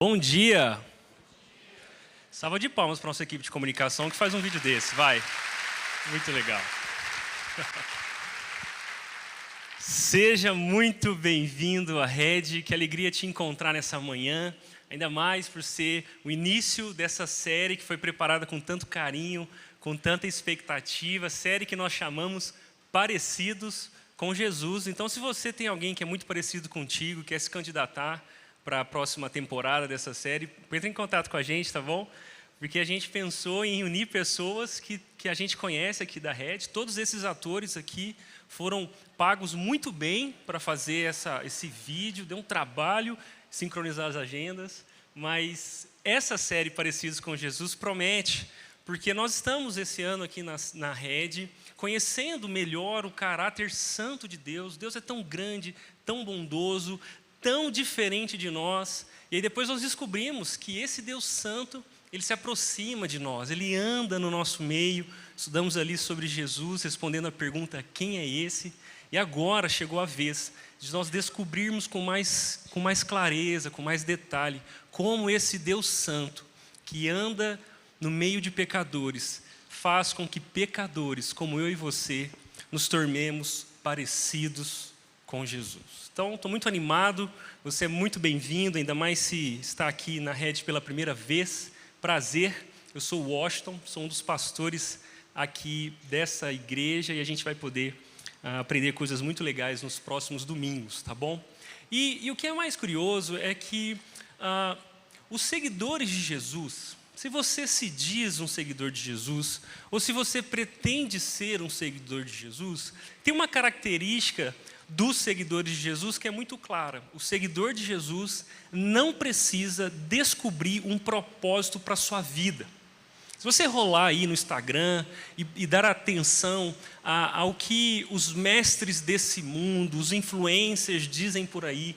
Bom dia! Salva de palmas para a nossa equipe de comunicação que faz um vídeo desse, vai! Muito legal! Seja muito bem-vindo à Red, que alegria te encontrar nessa manhã, ainda mais por ser o início dessa série que foi preparada com tanto carinho, com tanta expectativa, série que nós chamamos Parecidos com Jesus. Então, se você tem alguém que é muito parecido contigo, quer se candidatar para a próxima temporada dessa série, entre em contato com a gente, tá bom? Porque a gente pensou em unir pessoas que a gente conhece aqui da Red. Todos esses atores aqui foram pagos muito bem para fazer esse vídeo. Deu um trabalho sincronizar as agendas, mas essa série Parecidos com Jesus promete, porque nós estamos esse ano aqui na Red conhecendo melhor o caráter santo de Deus. Deus é tão grande, tão bondoso, tão diferente de nós, e aí depois nós descobrimos que esse Deus Santo, Ele se aproxima de nós, Ele anda no nosso meio. Estudamos ali sobre Jesus, respondendo a pergunta, quem é esse? E agora chegou a vez de nós descobrirmos com mais clareza, com mais detalhe, como esse Deus Santo, que anda no meio de pecadores, faz com que pecadores, como eu e você, nos tornemos parecidos com Jesus. Então, estou muito animado, você é muito bem-vindo, ainda mais se está aqui na Red pela primeira vez. Prazer, eu sou o Washington, sou um dos pastores aqui dessa igreja e a gente vai poder aprender coisas muito legais nos próximos domingos, tá bom? E o que é mais curioso é que os seguidores de Jesus, se você se diz um seguidor de Jesus, ou se você pretende ser um seguidor de Jesus, tem uma característica dos seguidores de Jesus que é muito clara. O seguidor de Jesus não precisa descobrir um propósito para a sua vida. Se você rolar aí no Instagram e dar atenção ao que os mestres desse mundo, os influencers dizem por aí,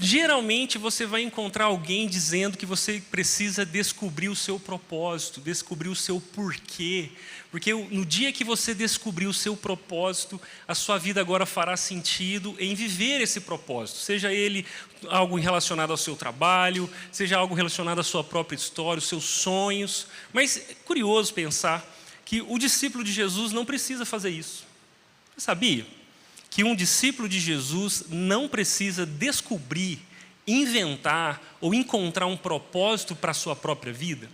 geralmente você vai encontrar alguém dizendo que você precisa descobrir o seu propósito, descobrir o seu porquê. Porque no dia que você descobrir o seu propósito, a sua vida agora fará sentido em viver esse propósito. Seja ele algo relacionado ao seu trabalho, seja algo relacionado à sua própria história, os seus sonhos. Mas é curioso pensar que o discípulo de Jesus não precisa fazer isso. Você sabia que um discípulo de Jesus não precisa descobrir, inventar ou encontrar um propósito para a sua própria vida?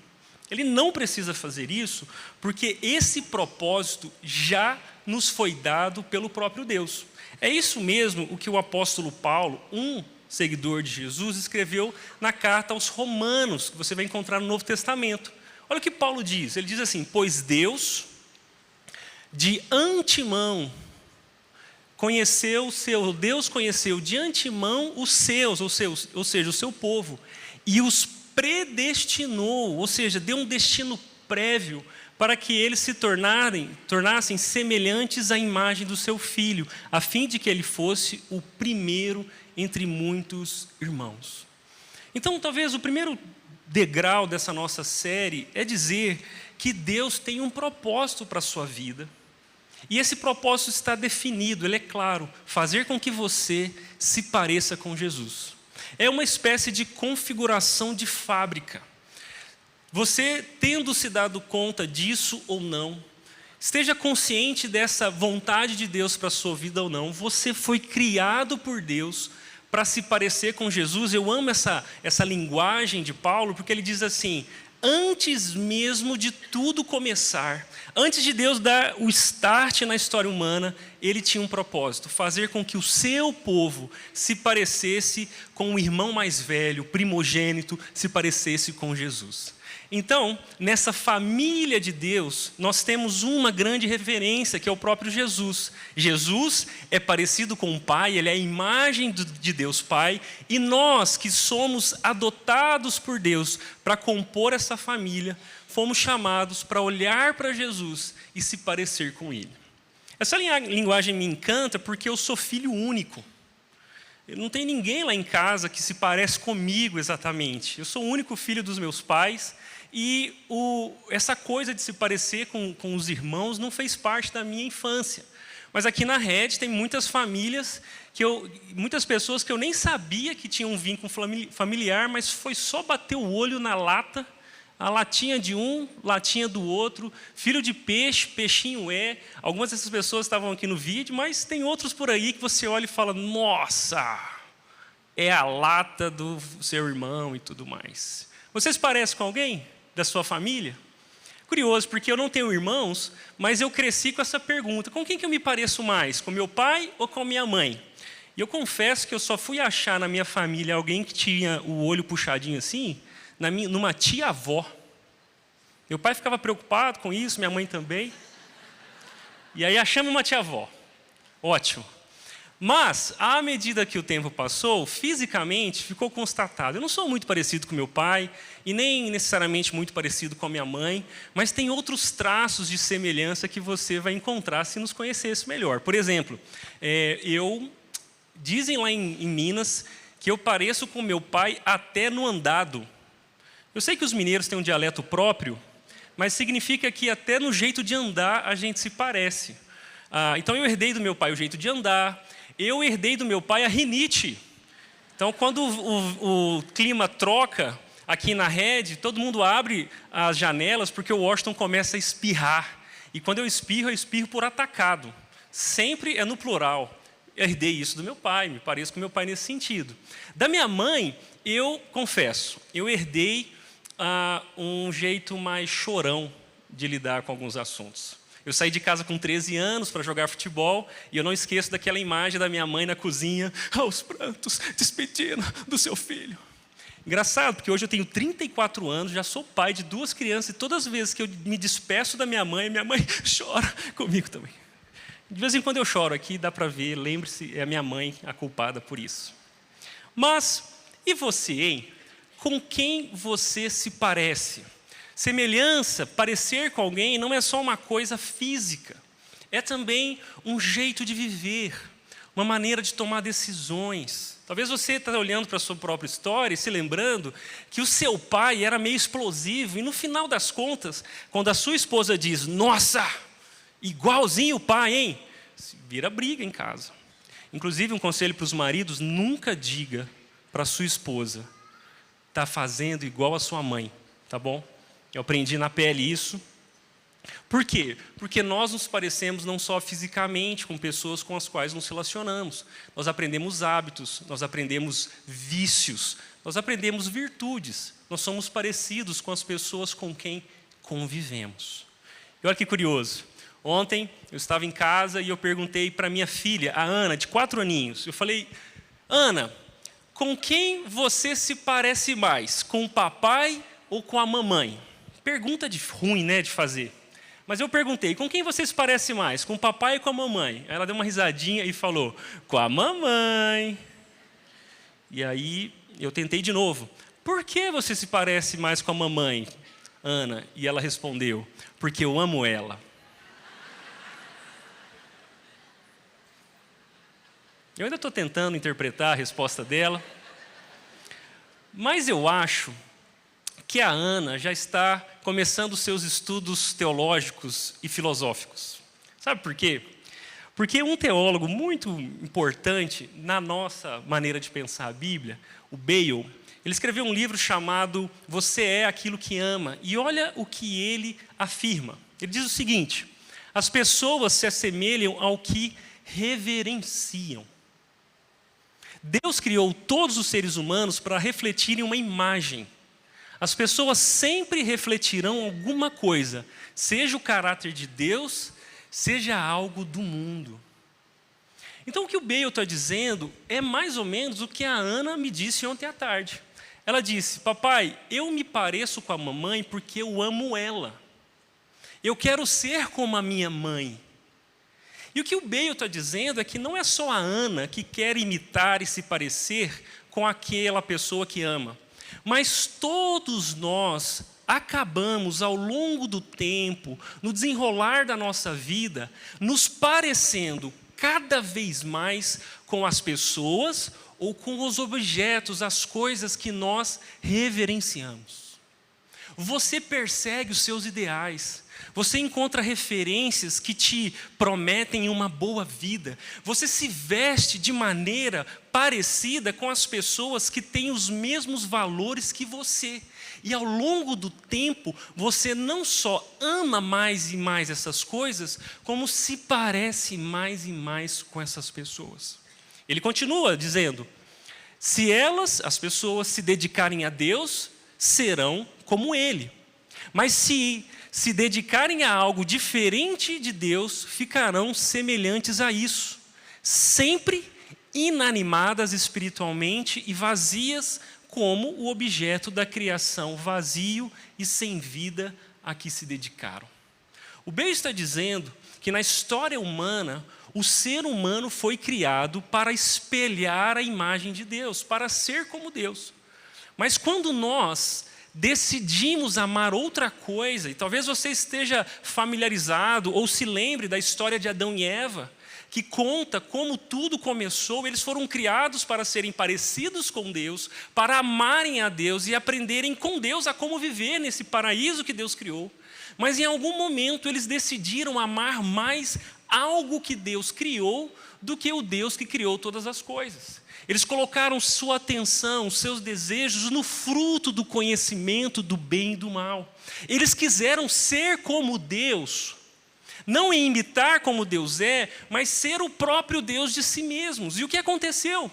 Ele não precisa fazer isso, porque esse propósito já nos foi dado pelo próprio Deus. É isso mesmo o que o apóstolo Paulo, um seguidor de Jesus, escreveu na carta aos Romanos, que você vai encontrar no Novo Testamento. Olha o que Paulo diz, ele diz assim, pois Deus, de antemão, Deus conheceu de antemão os seus, ou seja, o seu povo, e os predestinou, ou seja, deu um destino prévio para que eles se tornassem semelhantes à imagem do seu filho, a fim de que ele fosse o primeiro entre muitos irmãos. Então, talvez o primeiro degrau dessa nossa série é dizer que Deus tem um propósito para a sua vida. E esse propósito está definido, ele é claro, fazer com que você se pareça com Jesus. É uma espécie de configuração de fábrica. Você, tendo se dado conta disso ou não, esteja consciente dessa vontade de Deus para a sua vida ou não, você foi criado por Deus para se parecer com Jesus. Eu amo essa linguagem de Paulo, porque ele diz assim, antes mesmo de tudo começar, antes de Deus dar o start na história humana, Ele tinha um propósito: fazer com que o seu povo se parecesse com o irmão mais velho, primogênito, se parecesse com Jesus. Então, nessa família de Deus, nós temos uma grande referência, que é o próprio Jesus. Jesus é parecido com o Pai, Ele é a imagem de Deus Pai, e nós que somos adotados por Deus para compor essa família, fomos chamados para olhar para Jesus e se parecer com Ele. Essa linguagem me encanta porque eu sou filho único. Não tem ninguém lá em casa que se parece comigo exatamente. Eu sou o único filho dos meus pais. E essa coisa de se parecer com os irmãos não fez parte da minha infância. Mas aqui na Rede tem muitas famílias, muitas pessoas que eu nem sabia que tinham um vínculo familiar, mas foi só bater o olho na lata, a latinha de um, latinha do outro, filho de peixe, peixinho é. Algumas dessas pessoas estavam aqui no vídeo, mas tem outros por aí que você olha e fala: nossa, é a lata do seu irmão e tudo mais. Você se parece com alguém da sua família? Curioso, porque eu não tenho irmãos, mas eu cresci com essa pergunta: com quem que eu me pareço mais? Com meu pai ou com minha mãe? E eu confesso que eu só fui achar na minha família alguém que tinha o olho puxadinho assim, numa tia-avó. Meu pai ficava preocupado com isso, minha mãe também. E aí achamos uma tia-avó. Ótimo. Mas, à medida que o tempo passou, fisicamente ficou constatado: eu não sou muito parecido com meu pai, e nem necessariamente muito parecido com a minha mãe, mas tem outros traços de semelhança que você vai encontrar se nos conhecesse melhor. Por exemplo, dizem lá em Minas que eu pareço com meu pai até no andado. Eu sei que os mineiros têm um dialeto próprio, mas significa que até no jeito de andar a gente se parece. Então eu herdei do meu pai o jeito de andar. Eu herdei do meu pai a rinite. Então, quando o clima troca aqui na Rede, todo mundo abre as janelas porque o Washington começa a espirrar. E quando eu espirro por atacado. Sempre é no plural. Eu herdei isso do meu pai, me pareço com meu pai nesse sentido. Da minha mãe, eu confesso, eu herdei um jeito mais chorão de lidar com alguns assuntos. Eu saí de casa com 13 anos para jogar futebol e eu não esqueço daquela imagem da minha mãe na cozinha, aos prantos, despedindo do seu filho. Engraçado, porque hoje eu tenho 34 anos, já sou pai de 2 crianças, e todas as vezes que eu me despeço da minha mãe chora comigo também. De vez em quando eu choro aqui, dá para ver, lembre-se, é a minha mãe a culpada por isso. Mas, e você, hein? Com quem você se parece? Semelhança, parecer com alguém, não é só uma coisa física. É também um jeito de viver, uma maneira de tomar decisões. Talvez você esteja olhando para a sua própria história e se lembrando que o seu pai era meio explosivo. E no final das contas, quando a sua esposa diz: nossa, igualzinho o pai, hein? Vira briga em casa. Inclusive, um conselho para os maridos: nunca diga para a sua esposa: está fazendo igual a sua mãe, tá bom? Eu aprendi na pele isso. Por quê? Porque nós nos parecemos não só fisicamente com pessoas com as quais nos relacionamos. Nós aprendemos hábitos, nós aprendemos vícios, nós aprendemos virtudes. Nós somos parecidos com as pessoas com quem convivemos. E olha que curioso. Ontem eu estava em casa e eu perguntei para minha filha, a Ana, de 4 aninhos. Eu falei: Ana, com quem você se parece mais? Com o papai ou com a mamãe? Pergunta ruim, né, de fazer. Mas eu perguntei: com quem você se parece mais? Com o papai ou com a mamãe? Aí ela deu uma risadinha e falou: com a mamãe. E aí eu tentei de novo: por que você se parece mais com a mamãe, Ana? E ela respondeu: porque eu amo ela. Eu ainda estou tentando interpretar a resposta dela. Mas eu acho que a Ana já está começando seus estudos teológicos e filosóficos. Sabe por quê? Porque um teólogo muito importante na nossa maneira de pensar a Bíblia, o Bale, ele escreveu um livro chamado Você é Aquilo que Ama. E olha o que ele afirma. Ele diz o seguinte: as pessoas se assemelham ao que reverenciam. Deus criou todos os seres humanos para refletirem uma imagem. As pessoas sempre refletirão alguma coisa, seja o caráter de Deus, seja algo do mundo. Então o que o Bale está dizendo é mais ou menos o que a Ana me disse ontem à tarde. Ela disse: papai, eu me pareço com a mamãe porque eu amo ela. Eu quero ser como a minha mãe. E o que o Bale está dizendo é que não é só a Ana que quer imitar e se parecer com aquela pessoa que ama, mas todos nós acabamos ao longo do tempo, no desenrolar da nossa vida, nos parecendo cada vez mais com as pessoas ou com os objetos, as coisas que nós reverenciamos. Você persegue os seus ideais. Você encontra referências que te prometem uma boa vida. Você se veste de maneira parecida com as pessoas que têm os mesmos valores que você. E ao longo do tempo, você não só ama mais e mais essas coisas, como se parece mais e mais com essas pessoas. Ele continua dizendo: se elas, as pessoas, se dedicarem a Deus, serão como Ele. Mas se dedicarem a algo diferente de Deus, ficarão semelhantes a isso, sempre inanimadas espiritualmente e vazias como o objeto da criação, vazio e sem vida a que se dedicaram. O Bale está dizendo que na história humana, o ser humano foi criado para espelhar a imagem de Deus, para ser como Deus. Mas quando nós decidimos amar outra coisa, e talvez você esteja familiarizado ou se lembre da história de Adão e Eva, que conta como tudo começou. Eles foram criados para serem parecidos com Deus, para amarem a Deus e aprenderem com Deus a como viver nesse paraíso que Deus criou. Mas em algum momento eles decidiram amar mais algo que Deus criou do que o Deus que criou todas as coisas. Eles colocaram sua atenção, seus desejos no fruto do conhecimento do bem e do mal. Eles quiseram ser como Deus, não em imitar como Deus é, mas ser o próprio Deus de si mesmos. E o que aconteceu?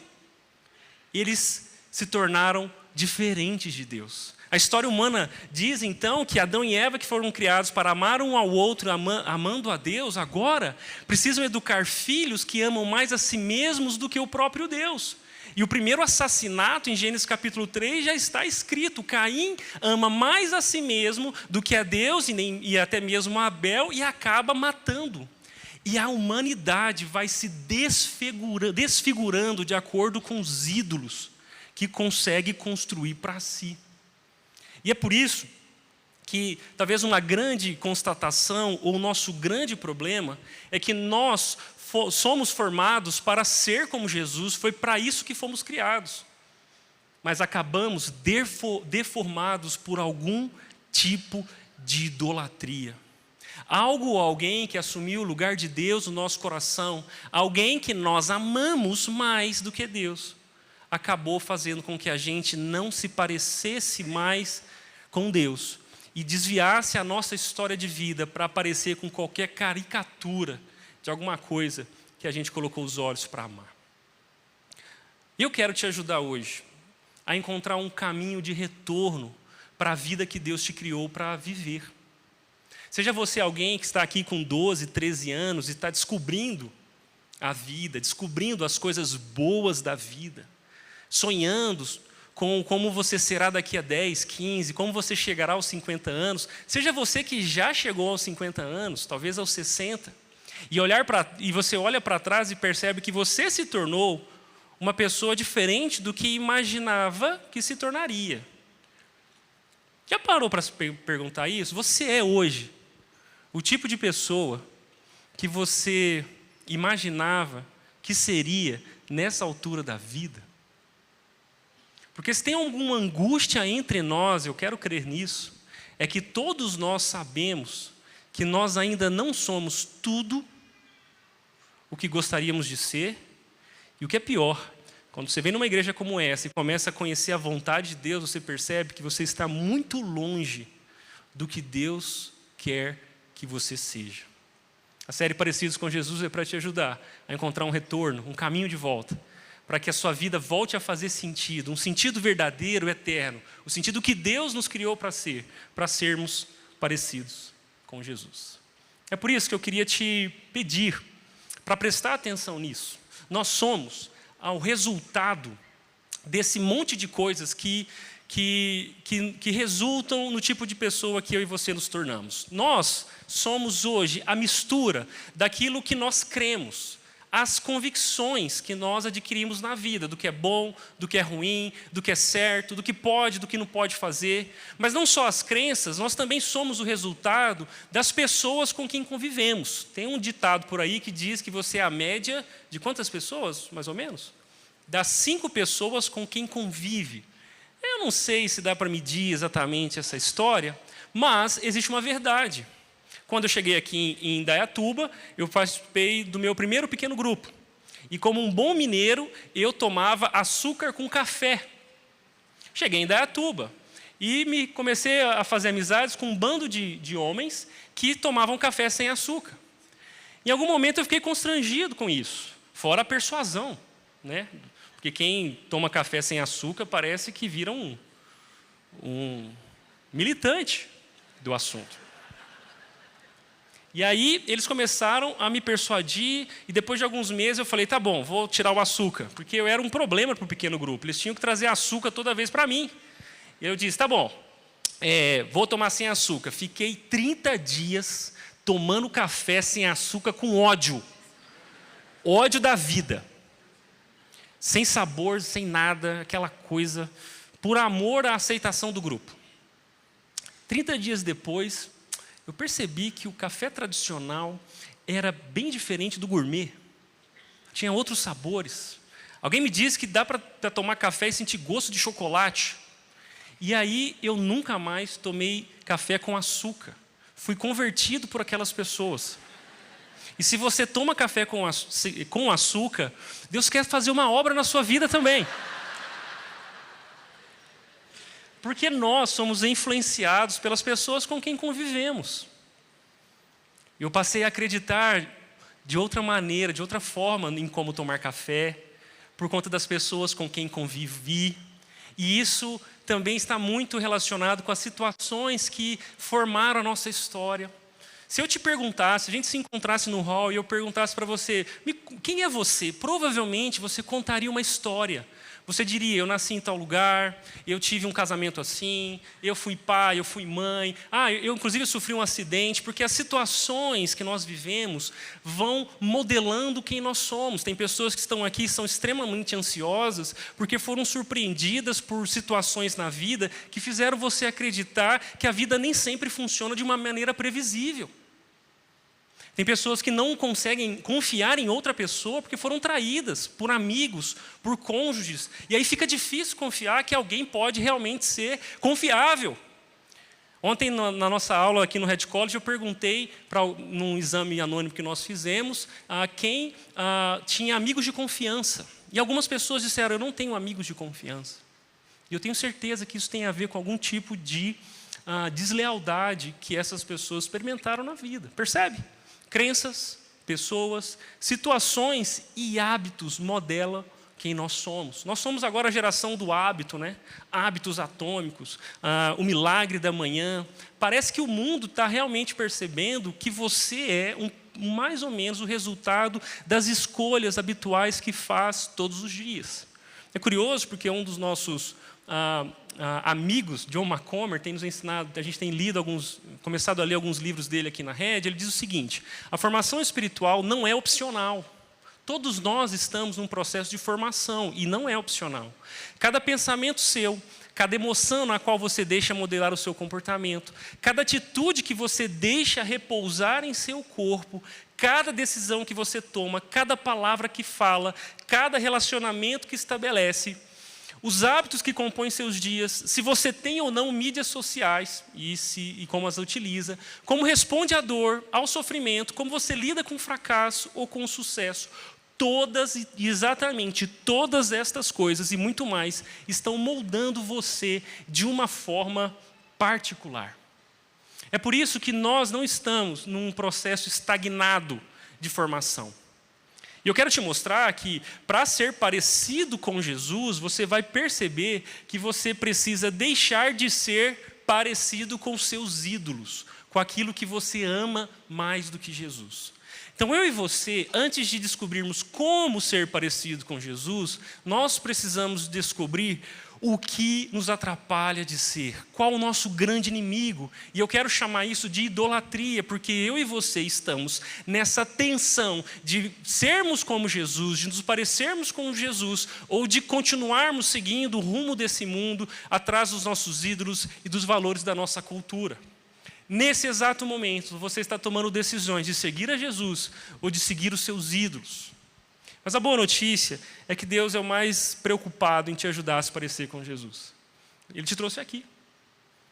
Eles se tornaram diferentes de Deus. A história humana diz então que Adão e Eva, que foram criados para amar um ao outro, amando a Deus, agora precisam educar filhos que amam mais a si mesmos do que o próprio Deus. E o primeiro assassinato em Gênesis capítulo 3 já está escrito: Caim ama mais a si mesmo do que a Deus e até mesmo a Abel, e acaba matando. E a humanidade vai se desfigurando de acordo com os ídolos que consegue construir para si. E é por isso que talvez uma grande constatação, ou o nosso grande problema, é que nós somos formados para ser como Jesus, foi para isso que fomos criados. Mas acabamos deformados por algum tipo de idolatria. Algo ou alguém que assumiu o lugar de Deus no nosso coração, alguém que nós amamos mais do que Deus, acabou fazendo com que a gente não se parecesse mais com Deus e desviasse a nossa história de vida para parecer com qualquer caricatura de alguma coisa que a gente colocou os olhos para amar. E eu quero te ajudar hoje a encontrar um caminho de retorno para a vida que Deus te criou para viver. Seja você alguém que está aqui com 12, 13 anos e está descobrindo a vida, descobrindo as coisas boas da vida, sonhando com como você será daqui a 10, 15, como você chegará aos 50 anos. Seja você que já chegou aos 50 anos, talvez aos 60, e você olha para trás e percebe que você se tornou uma pessoa diferente do que imaginava que se tornaria. Já parou para se perguntar isso? Você é hoje o tipo de pessoa que você imaginava que seria nessa altura da vida? Porque se tem alguma angústia entre nós, eu quero crer nisso, é que todos nós sabemos que nós ainda não somos tudo o que gostaríamos de ser. E o que é pior, quando você vem numa igreja como essa e começa a conhecer a vontade de Deus, você percebe que você está muito longe do que Deus quer que você seja. A série Parecidos com Jesus é para te ajudar a encontrar um retorno, um caminho de volta, para que a sua vida volte a fazer sentido, um sentido verdadeiro, eterno, o sentido que Deus nos criou para sermos parecidos com Jesus. É por isso que eu queria te pedir para prestar atenção nisso. Nós somos o resultado desse monte de coisas que resultam no tipo de pessoa que eu e você nos tornamos. Nós somos hoje a mistura daquilo que nós cremos, as convicções que nós adquirimos na vida, do que é bom, do que é ruim, do que é certo, do que pode, do que não pode fazer. Mas não só as crenças, nós também somos o resultado das pessoas com quem convivemos. Tem um ditado por aí que diz que você é a média de quantas pessoas, mais ou menos? Das 5 pessoas com quem convive. Eu não sei se dá para medir exatamente essa história, mas existe uma verdade. Quando eu cheguei aqui em Indaiatuba, eu participei do meu primeiro pequeno grupo. E como um bom mineiro, eu tomava açúcar com café. Cheguei em Indaiatuba e comecei a fazer amizades com um bando de homens que tomavam café sem açúcar. Em algum momento eu fiquei constrangido com isso, fora a persuasão, né? Porque quem toma café sem açúcar parece que vira um militante do assunto. E aí eles começaram a me persuadir e depois de alguns meses eu falei, tá bom, vou tirar o açúcar. Porque eu era um problema para o pequeno grupo, eles tinham que trazer açúcar toda vez para mim. E eu disse, tá bom, vou tomar sem açúcar. Fiquei 30 dias tomando café sem açúcar com ódio. Ódio da vida. Sem sabor, sem nada, aquela coisa, por amor à aceitação do grupo. 30 dias depois, eu percebi que o café tradicional era bem diferente do gourmet. Tinha outros sabores. Alguém me disse que dá para tomar café e sentir gosto de chocolate. E aí eu nunca mais tomei café com açúcar. Fui convertido por aquelas pessoas. E se você toma café com açúcar, Deus quer fazer uma obra na sua vida também. Porque nós somos influenciados pelas pessoas com quem convivemos. Eu passei a acreditar de outra maneira, de outra forma em como tomar café, por conta das pessoas com quem convivi. E isso também está muito relacionado com as situações que formaram a nossa história. Se eu te perguntasse, se a gente se encontrasse no hall e eu perguntasse para você, quem é você? Provavelmente você contaria uma história. Você diria, eu nasci em tal lugar, eu tive um casamento assim, eu fui pai, eu fui mãe, eu inclusive sofri um acidente, porque as situações que nós vivemos vão modelando quem nós somos. Tem pessoas que estão aqui e são extremamente ansiosas, porque foram surpreendidas por situações na vida que fizeram você acreditar que a vida nem sempre funciona de uma maneira previsível. Tem pessoas que não conseguem confiar em outra pessoa porque foram traídas por amigos, por cônjuges. E aí fica difícil confiar que alguém pode realmente ser confiável. Ontem, na nossa aula aqui no Red College, eu perguntei, num exame anônimo que nós fizemos, quem tinha amigos de confiança. E algumas pessoas disseram, eu não tenho amigos de confiança. E eu tenho certeza que isso tem a ver com algum tipo de deslealdade que essas pessoas experimentaram na vida. Percebe? Crenças, pessoas, situações e hábitos modelam quem nós somos. Nós somos agora a geração do hábito, né? Hábitos atômicos, o milagre da manhã. Parece que o mundo está realmente percebendo que você é mais ou menos o resultado das escolhas habituais que faz todos os dias. É curioso porque um dos nossos amigos, John McCormer, tem nos ensinado, a gente tem começado a ler alguns livros dele aqui na rede. Ele diz o seguinte, a formação espiritual não é opcional. Todos nós estamos num processo de formação e não é opcional. Cada pensamento seu, cada emoção na qual você deixa modelar o seu comportamento, cada atitude que você deixa repousar em seu corpo, cada decisão que você toma, cada palavra que fala, cada relacionamento que estabelece, os hábitos que compõem seus dias, se você tem ou não mídias sociais e como as utiliza, como responde à dor, ao sofrimento, como você lida com o fracasso ou com o sucesso, exatamente todas estas coisas e muito mais estão moldando você de uma forma particular. É por isso que nós não estamos num processo estagnado de formação. E eu quero te mostrar que, para ser parecido com Jesus, você vai perceber que você precisa deixar de ser parecido com seus ídolos, com aquilo que você ama mais do que Jesus. Então, eu e você, antes de descobrirmos como ser parecido com Jesus, nós precisamos descobrir o que nos atrapalha de ser, qual o nosso grande inimigo. E eu quero chamar isso de idolatria, porque eu e você estamos nessa tensão de sermos como Jesus, de nos parecermos com Jesus, ou de continuarmos seguindo o rumo desse mundo, atrás dos nossos ídolos e dos valores da nossa cultura. Nesse exato momento, você está tomando decisões de seguir a Jesus ou de seguir os seus ídolos. Mas a boa notícia é que Deus é o mais preocupado em te ajudar a se parecer com Jesus. Ele te trouxe aqui.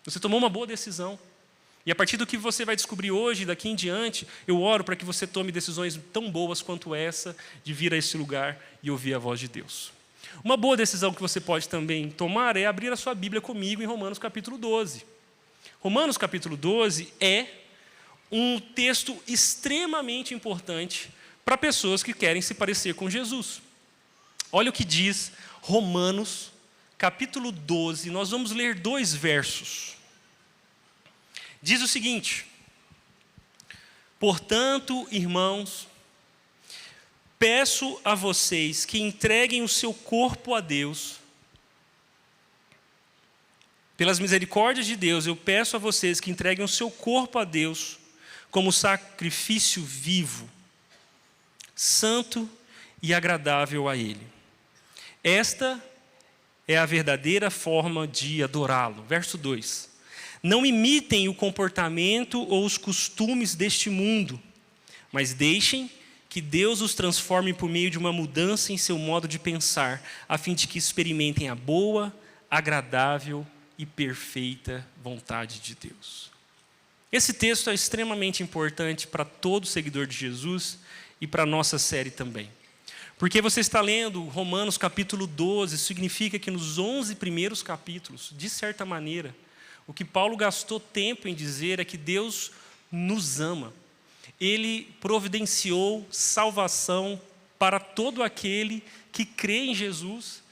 Você tomou uma boa decisão. E a partir do que você vai descobrir hoje, daqui em diante, eu oro para que você tome decisões tão boas quanto essa, de vir a esse lugar e ouvir a voz de Deus. Uma boa decisão que você pode também tomar é abrir a sua Bíblia comigo em Romanos capítulo 12. Romanos capítulo 12 é um texto extremamente importante para pessoas que querem se parecer com Jesus. Olha o que diz Romanos, capítulo 12. Nós vamos ler 2 versos. Diz o seguinte: portanto, irmãos, peço a vocês que entreguem o seu corpo a Deus. Pelas misericórdias de Deus, eu peço a vocês que entreguem o seu corpo a Deus como sacrifício vivo, santo e agradável a Ele. Esta é a verdadeira forma de adorá-lo. Verso 2. Não imitem o comportamento ou os costumes deste mundo, mas deixem que Deus os transforme por meio de uma mudança em seu modo de pensar, a fim de que experimentem a boa, agradável e perfeita vontade de Deus. Esse texto é extremamente importante para todo seguidor de Jesus e para a nossa série também. Porque você está lendo Romanos capítulo 12, significa que nos 11 primeiros capítulos, de certa maneira, o que Paulo gastou tempo em dizer é que Deus nos ama. Ele providenciou salvação para todo aquele que crê em Jesus.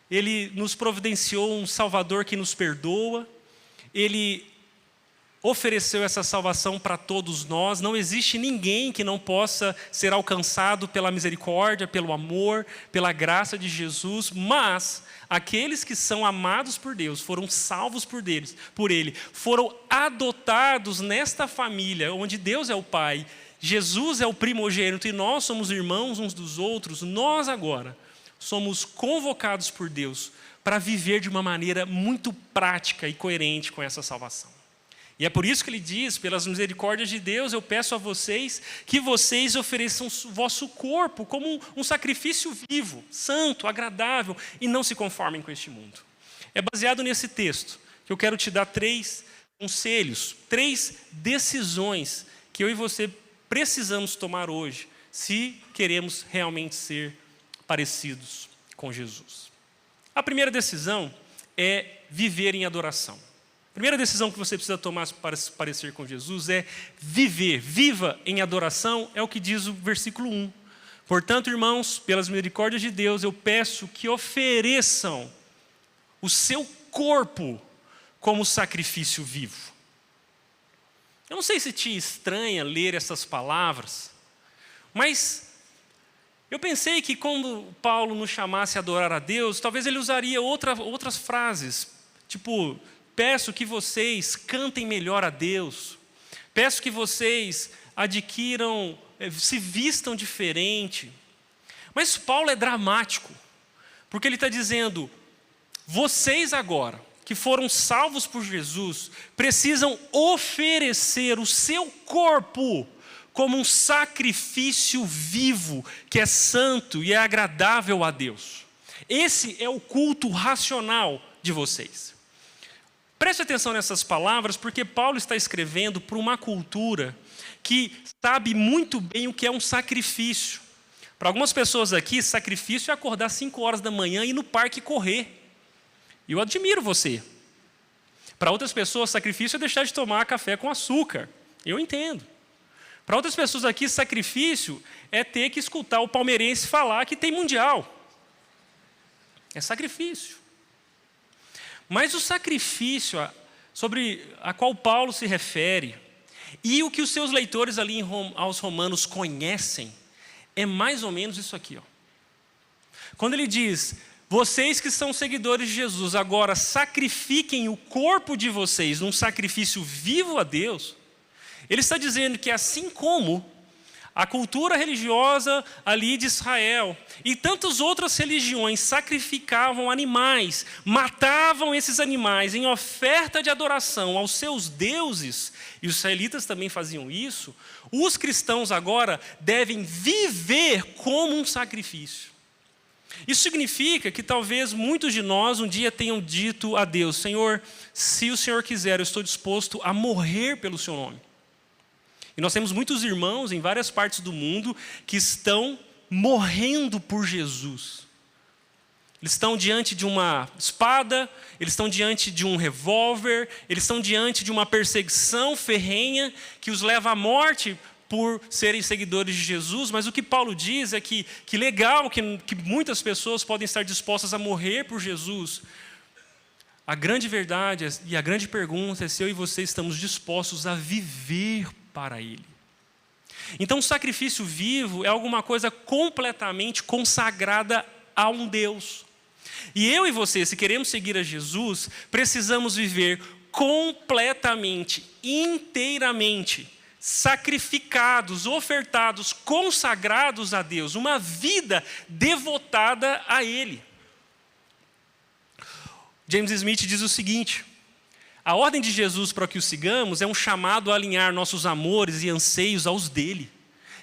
Ele nos providenciou um Salvador que nos perdoa. Ele ofereceu essa salvação para todos nós. Não existe ninguém que não possa ser alcançado pela misericórdia, pelo amor, pela graça de Jesus, mas aqueles que são amados por Deus, foram salvos por Ele, foram adotados nesta família, onde Deus é o Pai, Jesus é o primogênito e nós somos irmãos uns dos outros. Nós agora somos convocados por Deus para viver de uma maneira muito prática e coerente com essa salvação. E é por isso que ele diz, pelas misericórdias de Deus, eu peço a vocês que vocês ofereçam o vosso corpo como um sacrifício vivo, santo, agradável, e não se conformem com este mundo. É baseado nesse texto que eu quero te dar 3 conselhos, 3 decisões que eu e você precisamos tomar hoje, se queremos realmente ser parecidos com Jesus. A primeira decisão é viver em adoração. A primeira decisão que você precisa tomar para se parecer com Jesus é viver. Viva em adoração, é o que diz o versículo 1. Portanto, irmãos, pelas misericórdias de Deus, eu peço que ofereçam o seu corpo como sacrifício vivo. Eu não sei se te estranha ler essas palavras, mas eu pensei que quando Paulo nos chamasse a adorar a Deus, talvez ele usaria outras frases, tipo: peço que vocês cantem melhor a Deus. Peço que vocês adquiram, se vistam diferente. Mas Paulo é dramático, porque ele está dizendo: vocês agora, que foram salvos por Jesus, precisam oferecer o seu corpo como um sacrifício vivo, que é santo e é agradável a Deus. Esse é o culto racional de vocês. Preste atenção nessas palavras, porque Paulo está escrevendo para uma cultura que sabe muito bem o que é um sacrifício. Para algumas pessoas aqui, sacrifício é acordar 5 horas da manhã e ir no parque correr. Eu admiro você. Para outras pessoas, sacrifício é deixar de tomar café com açúcar. Eu entendo. Para outras pessoas aqui, sacrifício é ter que escutar o palmeirense falar que tem mundial. É sacrifício. Mas o sacrifício sobre a qual Paulo se refere, e o que os seus leitores ali aos Romanos conhecem, é mais ou menos isso aqui. Quando ele diz, vocês que são seguidores de Jesus, agora sacrifiquem o corpo de vocês num sacrifício vivo a Deus, ele está dizendo que assim como a cultura religiosa ali de Israel e tantas outras religiões sacrificavam animais, matavam esses animais em oferta de adoração aos seus deuses, e os israelitas também faziam isso, os cristãos agora devem viver como um sacrifício. Isso significa que talvez muitos de nós um dia tenham dito a Deus, Senhor, se o Senhor quiser, eu estou disposto a morrer pelo seu nome. E nós temos muitos irmãos em várias partes do mundo que estão morrendo por Jesus. Eles estão diante de uma espada, eles estão diante de um revólver, eles estão diante de uma perseguição ferrenha que os leva à morte por serem seguidores de Jesus. Mas o que Paulo diz é que legal que muitas pessoas podem estar dispostas a morrer por Jesus. A grande verdade e a grande pergunta é se eu e você estamos dispostos a viver para Ele. Então, o sacrifício vivo é alguma coisa completamente consagrada a um Deus. E eu e você, se queremos seguir a Jesus, precisamos viver completamente, inteiramente, sacrificados, ofertados, consagrados a Deus, uma vida devotada a Ele. James Smith diz o seguinte, a ordem de Jesus para que o sigamos é um chamado a alinhar nossos amores e anseios aos dele.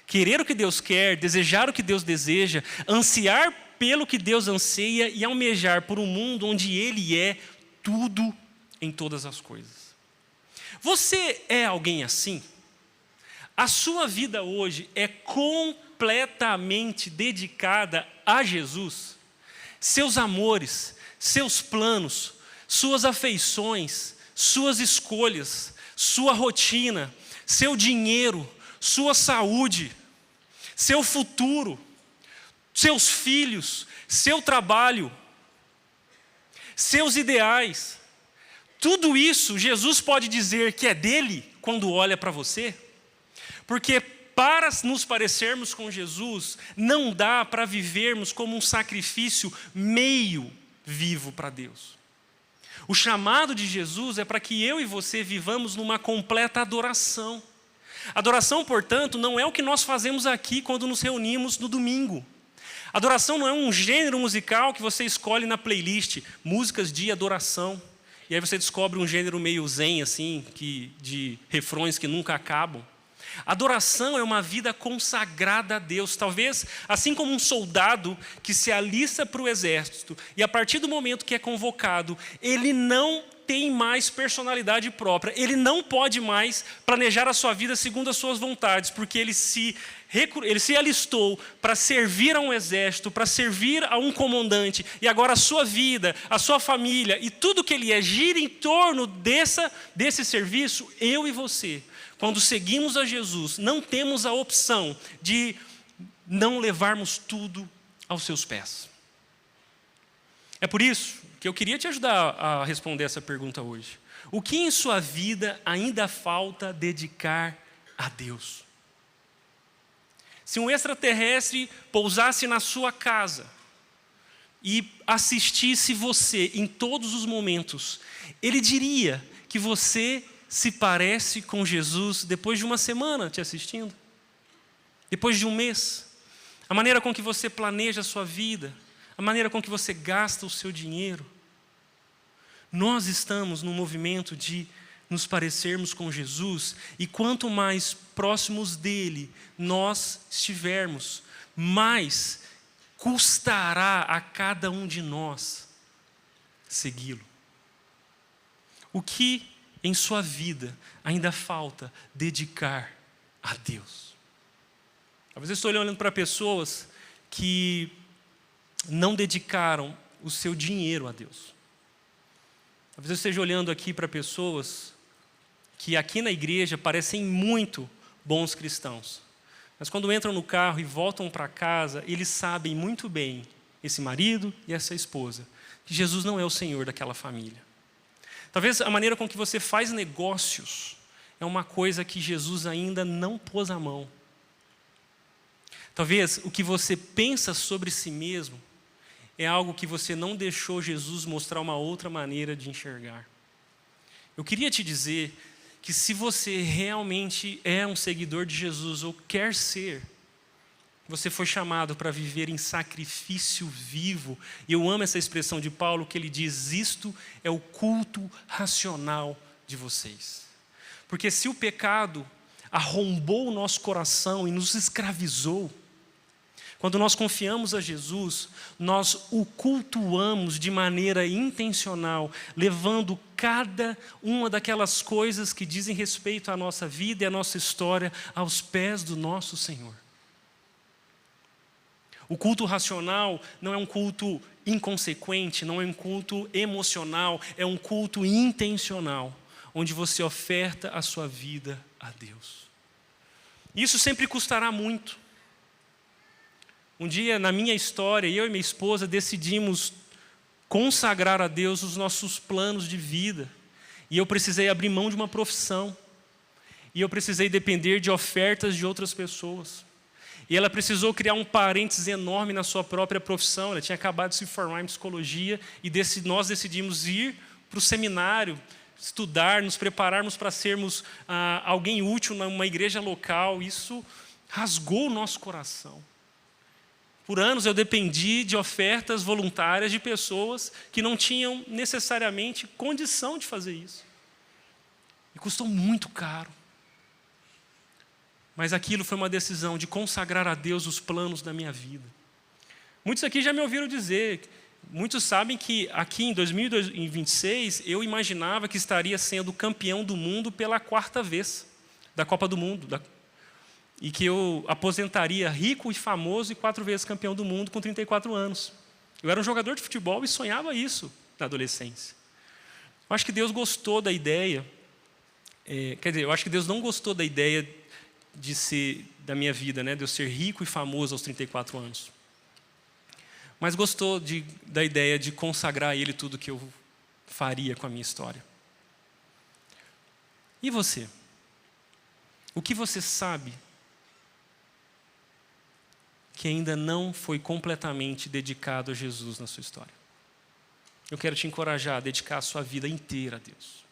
Querer o que Deus quer, desejar o que Deus deseja, ansiar pelo que Deus anseia e almejar por um mundo onde Ele é tudo em todas as coisas. Você é alguém assim? A sua vida hoje é completamente dedicada a Jesus? Seus amores, seus planos, suas afeições, suas escolhas, sua rotina, seu dinheiro, sua saúde, seu futuro, seus filhos, seu trabalho, seus ideais, tudo isso Jesus pode dizer que é dele quando olha para você? Porque para nos parecermos com Jesus, não dá para vivermos como um sacrifício meio vivo para Deus. O chamado de Jesus é para que eu e você vivamos numa completa adoração. Adoração, portanto, não é o que nós fazemos aqui quando nos reunimos no domingo. Adoração não é um gênero musical que você escolhe na playlist, músicas de adoração. E aí você descobre um gênero meio zen, assim, de refrões que nunca acabam. Adoração é uma vida consagrada a Deus. Talvez, assim como um soldado que se alista para o exército e a partir do momento que é convocado, ele não tem mais personalidade própria, ele não pode mais planejar a sua vida segundo as suas vontades, porque ele se alistou para servir a um exército, para servir a um comandante, e agora a sua vida, a sua família e tudo que ele é gira em torno desse serviço. Eu e você, quando seguimos a Jesus, não temos a opção de não levarmos tudo aos seus pés. É por isso que eu queria te ajudar a responder essa pergunta hoje. O que em sua vida ainda falta dedicar a Deus? Se um extraterrestre pousasse na sua casa e assistisse você em todos os momentos, ele diria que você se parece com Jesus depois de uma semana te assistindo? Depois de um mês? A maneira com que você planeja a sua vida, a maneira com que você gasta o seu dinheiro. Nós estamos num movimento de nos parecermos com Jesus, e quanto mais próximos dele nós estivermos, mais custará a cada um de nós segui-lo. O que em sua vida ainda falta dedicar a Deus? Talvez eu estou olhando para pessoas que não dedicaram o seu dinheiro a Deus. Talvez eu esteja olhando aqui para pessoas que aqui na igreja parecem muito bons cristãos. Mas quando entram no carro e voltam para casa, eles sabem muito bem, esse marido e essa esposa, que Jesus não é o Senhor daquela família. Talvez a maneira com que você faz negócios é uma coisa que Jesus ainda não pôs a mão. Talvez o que você pensa sobre si mesmo é algo que você não deixou Jesus mostrar uma outra maneira de enxergar. Eu queria te dizer que se você realmente é um seguidor de Jesus ou quer ser, você foi chamado para viver em sacrifício vivo. E eu amo essa expressão de Paulo, que ele diz: isto é o culto racional de vocês. Porque se o pecado arrombou o nosso coração e nos escravizou, quando nós confiamos a Jesus, nós o cultuamos de maneira intencional, levando cada uma daquelas coisas que dizem respeito à nossa vida e à nossa história aos pés do nosso Senhor. O culto racional não é um culto inconsequente, não é um culto emocional, é um culto intencional, onde você oferta a sua vida a Deus. Isso sempre custará muito. Um dia, na minha história, eu e minha esposa decidimos consagrar a Deus os nossos planos de vida. E eu precisei abrir mão de uma profissão. E eu precisei depender de ofertas de outras pessoas. E ela precisou criar um parênteses enorme na sua própria profissão. Ela tinha acabado de se formar em psicologia. E nós decidimos ir para o seminário, estudar, nos prepararmos para sermos alguém útil numa igreja local. Isso rasgou o nosso coração. Por anos eu dependi de ofertas voluntárias de pessoas que não tinham necessariamente condição de fazer isso. E custou muito caro. Mas aquilo foi uma decisão de consagrar a Deus os planos da minha vida. Muitos aqui já me ouviram dizer, muitos sabem que aqui em 2026 eu imaginava que estaria sendo campeão do mundo pela 4ª vez da Copa do Mundo, e que eu aposentaria rico e famoso e 4 vezes campeão do mundo com 34 anos. Eu era um jogador de futebol e sonhava isso na adolescência. Eu acho que Deus gostou da ideia, eu acho que Deus não gostou da ideia da minha vida, né, de eu ser rico e famoso aos 34 anos. Mas gostou da ideia de consagrar a Ele tudo que eu faria com a minha história. E você? O que você sabe que ainda não foi completamente dedicado a Jesus na sua história? Eu quero te encorajar a dedicar a sua vida inteira a Deus.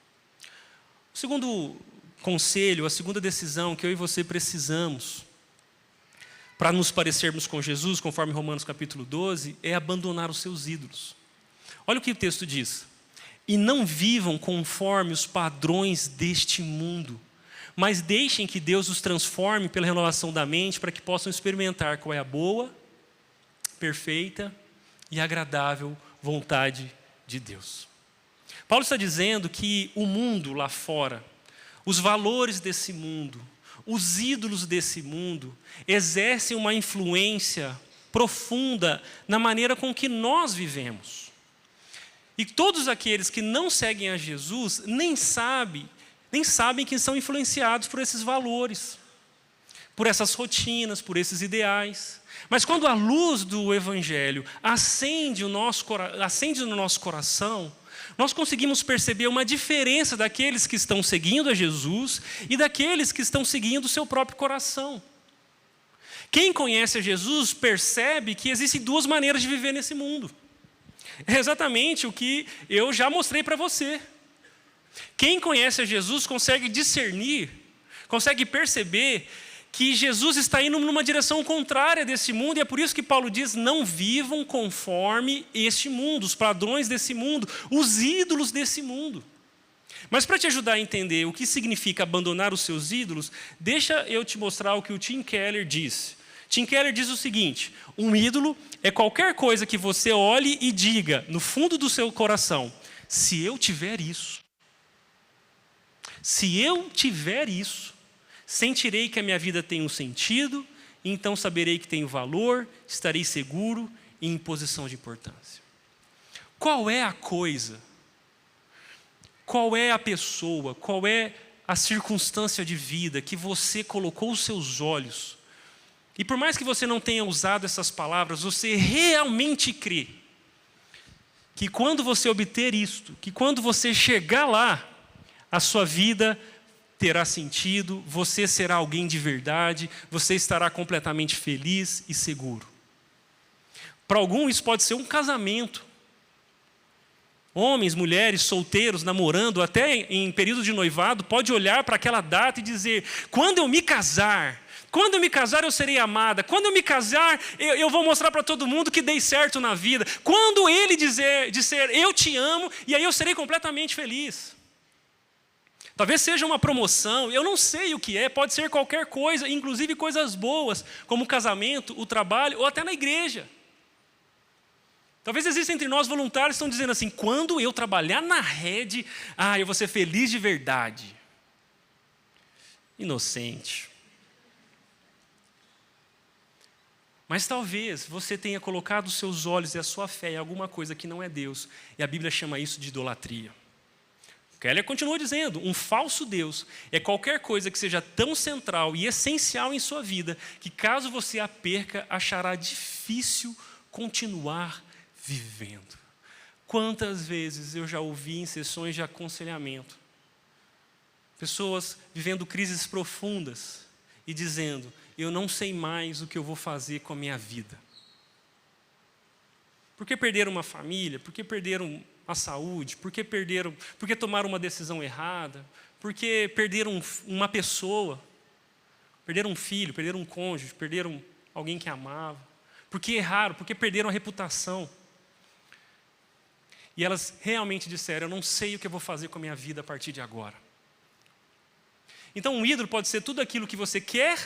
O segundo conselho, a segunda decisão que eu e você precisamos para nos parecermos com Jesus, conforme Romanos capítulo 12, é abandonar os seus ídolos. Olha o que o texto diz: e não vivam conforme os padrões deste mundo, mas deixem que Deus os transforme pela renovação da mente, para que possam experimentar qual é a boa, perfeita e agradável vontade de Deus. Paulo está dizendo que o mundo lá fora, os valores desse mundo, os ídolos desse mundo, exercem uma influência profunda na maneira com que nós vivemos. E todos aqueles que não seguem a Jesus nem sabem que são influenciados por esses valores, por essas rotinas, por esses ideais. Mas quando a luz do Evangelho acende no nosso coração, nós conseguimos perceber uma diferença daqueles que estão seguindo a Jesus e daqueles que estão seguindo o seu próprio coração. Quem conhece a Jesus percebe que existem 2 maneiras de viver nesse mundo. É exatamente o que eu já mostrei para você. Quem conhece a Jesus consegue discernir, consegue perceber que Jesus está indo numa direção contrária desse mundo, e é por isso que Paulo diz: não vivam conforme este mundo, os padrões desse mundo, os ídolos desse mundo. Mas para te ajudar a entender o que significa abandonar os seus ídolos, deixa eu te mostrar o que o Tim Keller diz. Tim Keller diz o seguinte: um ídolo é qualquer coisa que você olhe e diga, no fundo do seu coração, se eu tiver isso, sentirei que a minha vida tem um sentido, e então saberei que tenho valor, estarei seguro e em posição de importância. Qual é a coisa? Qual é a pessoa? Qual é a circunstância de vida que você colocou os seus olhos, e por mais que você não tenha usado essas palavras, você realmente crê que quando você obter isto, que quando você chegar lá, a sua vida terá sentido, você será alguém de verdade, você estará completamente feliz e seguro. Para alguns isso pode ser um casamento. Homens, mulheres, solteiros, namorando, até em período de noivado, pode olhar para aquela data e dizer: quando eu me casar eu serei amada. Quando eu me casar, eu vou mostrar para todo mundo que dei certo na vida. Quando ele disser eu te amo, e aí eu serei completamente feliz. Talvez seja uma promoção, eu não sei o que é, pode ser qualquer coisa, inclusive coisas boas, como o casamento, o trabalho, ou até na igreja. Talvez existam entre nós voluntários que estão dizendo assim: quando eu trabalhar na rede, eu vou ser feliz de verdade. Inocente. Mas talvez você tenha colocado os seus olhos e a sua fé em alguma coisa que não é Deus, e a Bíblia chama isso de idolatria. Keller continua dizendo: um falso Deus é qualquer coisa que seja tão central e essencial em sua vida, que caso você a perca, achará difícil continuar vivendo. Quantas vezes eu já ouvi em sessões de aconselhamento, pessoas vivendo crises profundas e dizendo: eu não sei mais o que eu vou fazer com a minha vida. Porque perderam uma família, porque perderam a saúde, porque tomaram uma decisão errada, porque perderam uma pessoa, perderam um filho, perderam um cônjuge, perderam alguém que amava, porque erraram, porque perderam a reputação. E elas realmente disseram: eu não sei o que eu vou fazer com a minha vida a partir de agora. Então um ídolo pode ser tudo aquilo que você quer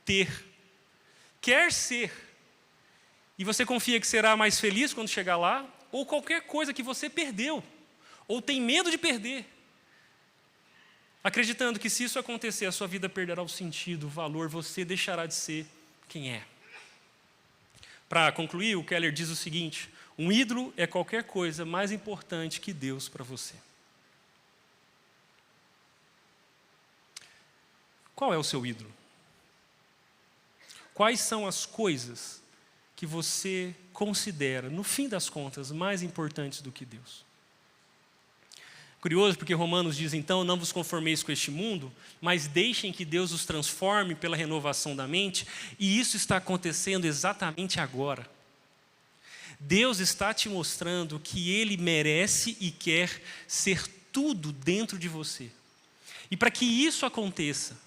ter, quer ser, e você confia que será mais feliz quando chegar lá, ou qualquer coisa que você perdeu, ou tem medo de perder, acreditando que se isso acontecer, a sua vida perderá o sentido, o valor, você deixará de ser quem é. Para concluir, o Keller diz o seguinte: um ídolo é qualquer coisa mais importante que Deus para você. Qual é o seu ídolo? Quais são as coisas que você considera, no fim das contas, mais importantes do que Deus? Curioso, porque Romanos diz então: não vos conformeis com este mundo, mas deixem que Deus os transforme pela renovação da mente, e isso está acontecendo exatamente agora. Deus está te mostrando que Ele merece e quer ser tudo dentro de você. E para que isso aconteça,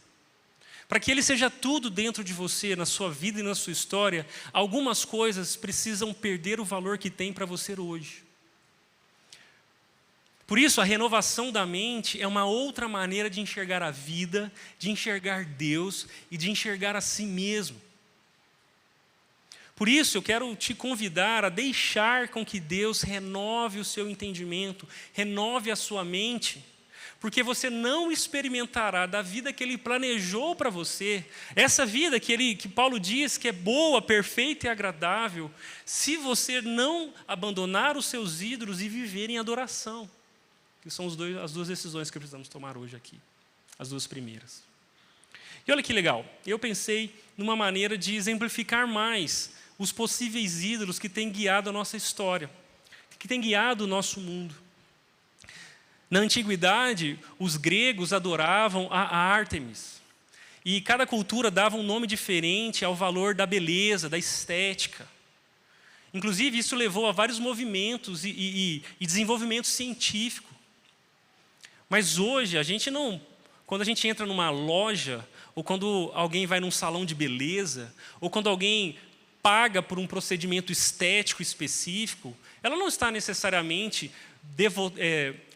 para que Ele seja tudo dentro de você, na sua vida e na sua história, algumas coisas precisam perder o valor que tem para você hoje. Por isso, a renovação da mente é uma outra maneira de enxergar a vida, de enxergar Deus e de enxergar a si mesmo. Por isso, eu quero te convidar a deixar com que Deus renove o seu entendimento, renove a sua mente, porque você não experimentará da vida que Ele planejou para você, essa vida que Paulo diz que é boa, perfeita e agradável, se você não abandonar os seus ídolos e viver em adoração, que são as duas decisões que precisamos tomar hoje aqui, as duas primeiras. E olha que legal, eu pensei numa maneira de exemplificar mais os possíveis ídolos que têm guiado a nossa história, que têm guiado o nosso mundo. Na antiguidade, os gregos adoravam a Ártemis. E cada cultura dava um nome diferente ao valor da beleza, da estética. Inclusive, isso levou a vários movimentos e desenvolvimento científico. Mas hoje, quando a gente entra numa loja, ou quando alguém vai num salão de beleza, ou quando alguém paga por um procedimento estético específico, ela não está necessariamente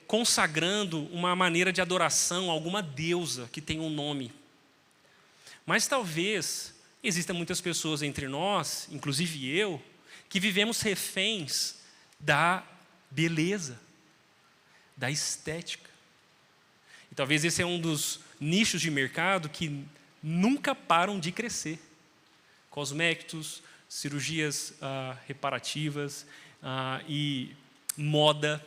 consagrando uma maneira de adoração a alguma deusa que tem um nome. Mas talvez existam muitas pessoas entre nós, inclusive eu, que vivemos reféns da beleza, da estética. E talvez esse é um dos nichos de mercado que nunca param de crescer. Cosméticos, cirurgias reparativas e moda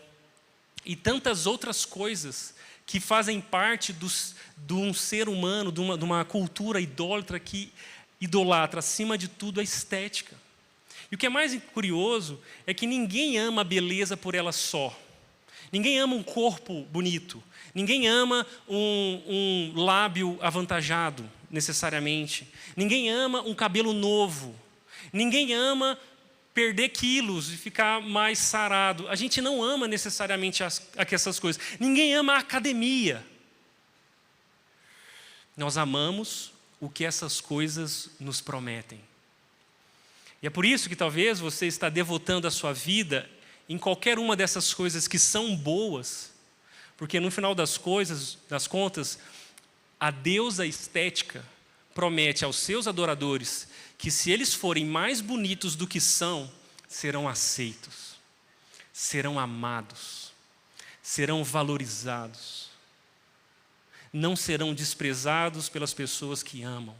e tantas outras coisas que fazem parte de um ser humano, de uma cultura idólatra que idolatra, acima de tudo, a estética. E o que é mais curioso é que ninguém ama a beleza por ela só. Ninguém ama um corpo bonito. Ninguém ama um lábio avantajado, necessariamente. Ninguém ama um cabelo novo. Ninguém ama perder quilos e ficar mais sarado. A gente não ama necessariamente essas coisas. Ninguém ama a academia. Nós amamos o que essas coisas nos prometem. E é por isso que talvez você está devotando a sua vida em qualquer uma dessas coisas que são boas, porque no final das contas, a deusa estética promete aos seus adoradores que se eles forem mais bonitos do que são, serão aceitos, serão amados, serão valorizados, não serão desprezados pelas pessoas que amam.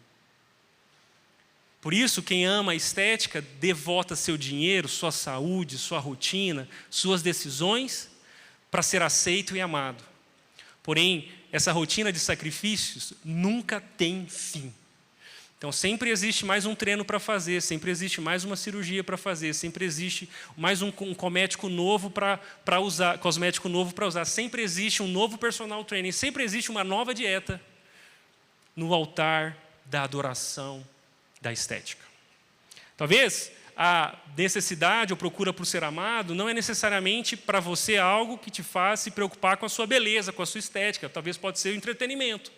Por isso, quem ama a estética devota seu dinheiro, sua saúde, sua rotina, suas decisões para ser aceito e amado. Porém, essa rotina de sacrifícios nunca tem fim. Então, sempre existe mais um treino para fazer, sempre existe mais uma cirurgia para fazer, sempre existe mais um cosmético novo para usar, sempre existe um novo personal training, sempre existe uma nova dieta no altar da adoração da estética. Talvez a necessidade ou procura por ser amado não é necessariamente para você algo que te faz se preocupar com a sua beleza, com a sua estética. Talvez pode ser o entretenimento.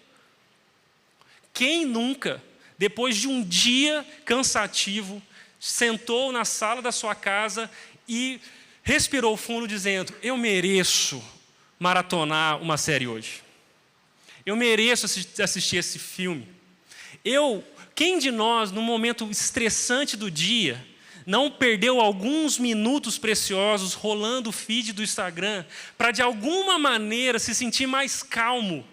Quem nunca, depois de um dia cansativo, sentou na sala da sua casa e respirou fundo dizendo: eu mereço maratonar uma série hoje. Eu mereço assistir esse filme. Quem de nós, num momento estressante do dia, não perdeu alguns minutos preciosos rolando o feed do Instagram para, de alguma maneira, se sentir mais calmo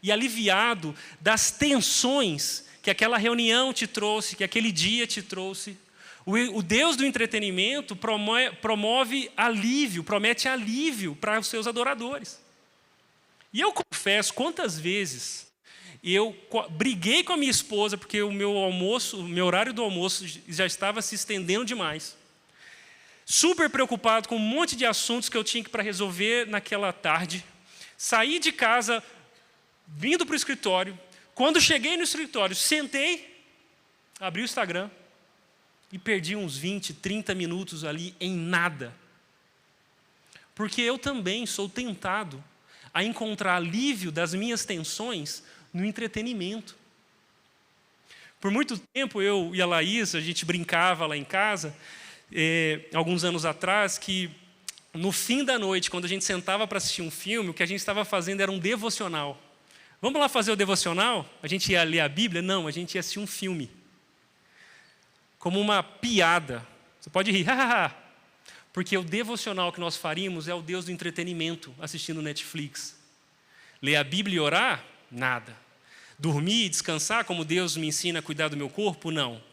e aliviado das tensões que aquela reunião te trouxe, que aquele dia te trouxe? O Deus do entretenimento promove alívio, promete alívio para os seus adoradores. E eu confesso quantas vezes eu briguei com a minha esposa porque o meu horário do almoço já estava se estendendo demais. Super preocupado com um monte de assuntos que eu tinha para resolver naquela tarde. Saí de casa, vindo para o escritório. Quando cheguei no escritório, sentei, abri o Instagram e perdi uns 20, 30 minutos ali em nada. Porque eu também sou tentado a encontrar alívio das minhas tensões no entretenimento. Por muito tempo, eu e a Laís, a gente brincava lá em casa, alguns anos atrás, que no fim da noite, quando a gente sentava para assistir um filme, o que a gente estava fazendo era um devocional. Vamos lá fazer o devocional? A gente ia ler a Bíblia? Não, a gente ia assistir um filme. Como uma piada. Você pode rir, hahaha. Porque o devocional que nós faríamos é o Deus do entretenimento, assistindo Netflix. Ler a Bíblia e orar? Nada. Dormir e descansar, como Deus me ensina a cuidar do meu corpo? Não.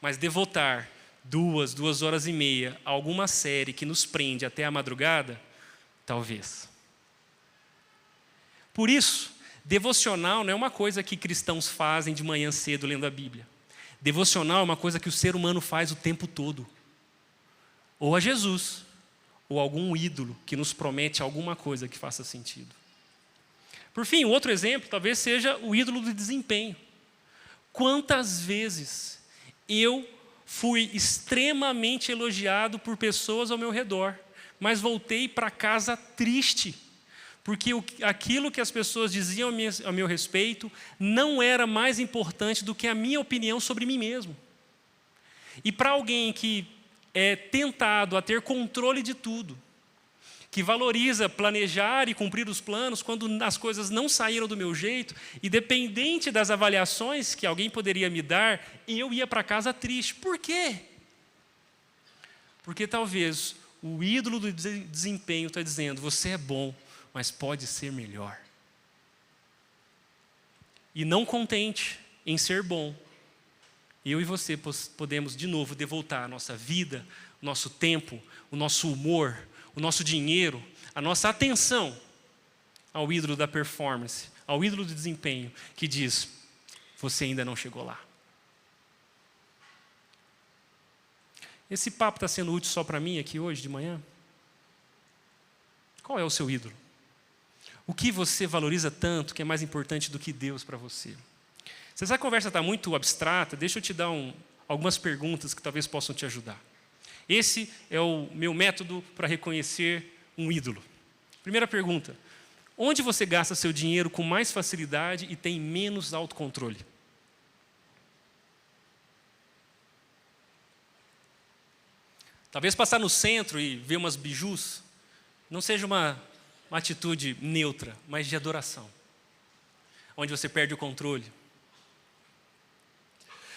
Mas devotar 2 horas e meia a alguma série que nos prende até a madrugada? Talvez. Por isso, devocional não é uma coisa que cristãos fazem de manhã cedo lendo a Bíblia. Devocional é uma coisa que o ser humano faz o tempo todo. Ou a Jesus, ou algum ídolo que nos promete alguma coisa que faça sentido. Por fim, outro exemplo talvez seja o ídolo do desempenho. Quantas vezes eu fui extremamente elogiado por pessoas ao meu redor, mas voltei para casa triste, porque aquilo que as pessoas diziam a meu respeito não era mais importante do que a minha opinião sobre mim mesmo. E para alguém que é tentado a ter controle de tudo, que valoriza planejar e cumprir os planos quando as coisas não saíram do meu jeito, e dependente das avaliações que alguém poderia me dar, eu ia para casa triste. Por quê? Porque talvez o ídolo do desempenho está dizendo: você é bom, mas pode ser melhor. E não contente em ser bom, eu e você podemos de novo devoltar a nossa vida, o nosso tempo, o nosso humor, o nosso dinheiro, a nossa atenção ao ídolo da performance, ao ídolo do desempenho, que diz: você ainda não chegou lá. Esse papo está sendo útil só para mim aqui hoje de manhã? Qual é o seu ídolo? O que você valoriza tanto que é mais importante do que Deus para você? Se essa conversa está muito abstrata, deixa eu te dar algumas perguntas que talvez possam te ajudar. Esse é o meu método para reconhecer um ídolo. Primeira pergunta: onde você gasta seu dinheiro com mais facilidade e tem menos autocontrole? Talvez passar no centro e ver umas bijus não seja uma atitude neutra, mas de adoração, onde você perde o controle.